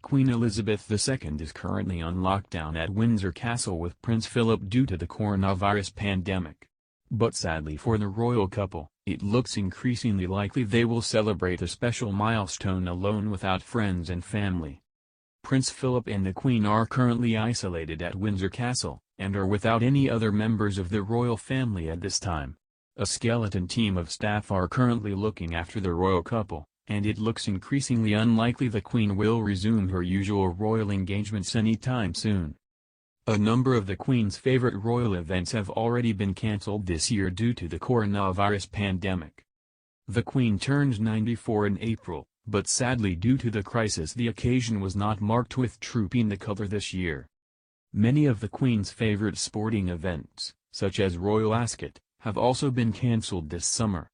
Queen Elizabeth II is currently on lockdown at Windsor Castle with Prince Philip due to the coronavirus pandemic. But sadly for the royal couple, it looks increasingly likely they will celebrate a special milestone alone without friends and family. Prince Philip and the Queen are currently isolated at Windsor Castle, and are without any other members of the royal family at this time. A skeleton team of staff are currently looking after the royal couple, and it looks increasingly unlikely the Queen will resume her usual royal engagements anytime soon. A number of the Queen's favorite royal events have already been cancelled this year due to the coronavirus pandemic. The Queen turned 94 in April, but sadly due to the crisis the occasion was not marked with Trooping the Colour this year. Many of the Queen's favorite sporting events, such as Royal Ascot, have also been cancelled this summer.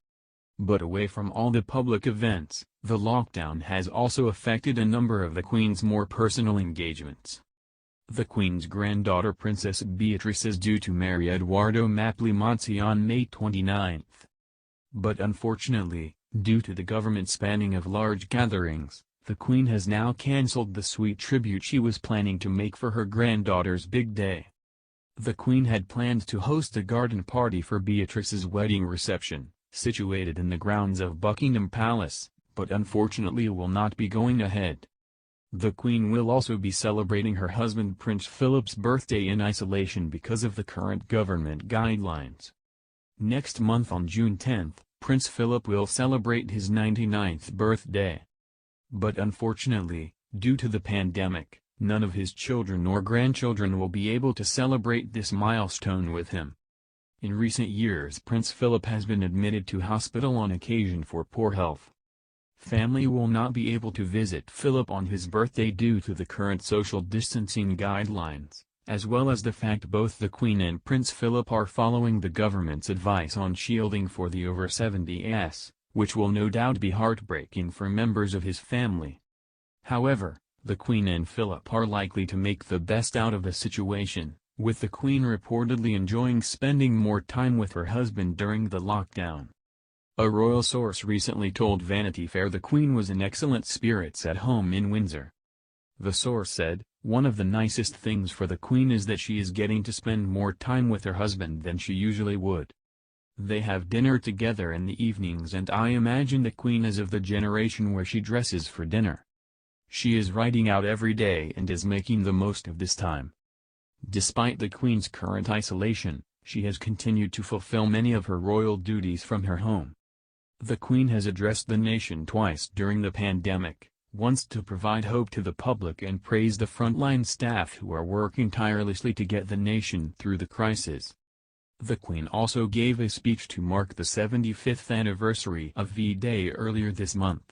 But away from all the public events, the lockdown has also affected a number of the Queen's more personal engagements. The Queen's granddaughter Princess Beatrice is due to marry Edoardo Mapelli-Monti on May 29. But unfortunately, due to the government's banning of large gatherings, the Queen has now cancelled the sweet tribute she was planning to make for her granddaughter's big day. The Queen had planned to host a garden party for Beatrice's wedding reception, situated in the grounds of Buckingham Palace, but unfortunately will not be going ahead. The Queen will also be celebrating her husband Prince Philip's birthday in isolation because of the current government guidelines. Next month on June 10, Prince Philip will celebrate his 99th birthday. But unfortunately, due to the pandemic, none of his children or grandchildren will be able to celebrate this milestone with him. In recent years Prince Philip has been admitted to hospital on occasion for poor health. Family will not be able to visit Philip on his birthday due to the current social distancing guidelines, as well as the fact both the Queen and Prince Philip are following the government's advice on shielding for the over 70s, which will no doubt be heartbreaking for members of his family. However, the Queen and Philip are likely to make the best out of the situation, with the Queen reportedly enjoying spending more time with her husband during the lockdown. A royal source recently told Vanity Fair the Queen was in excellent spirits at home in Windsor. The source said, "One of the nicest things for the Queen is that she is getting to spend more time with her husband than she usually would. They have dinner together in the evenings and I imagine the Queen is of the generation where she dresses for dinner. She is riding out every day and is making the most of this time." Despite the Queen's current isolation, she has continued to fulfill many of her royal duties from her home. The Queen has addressed the nation twice during the pandemic, once to provide hope to the public and praise the frontline staff who are working tirelessly to get the nation through the crisis. The Queen also gave a speech to mark the 75th anniversary of V-Day earlier this month.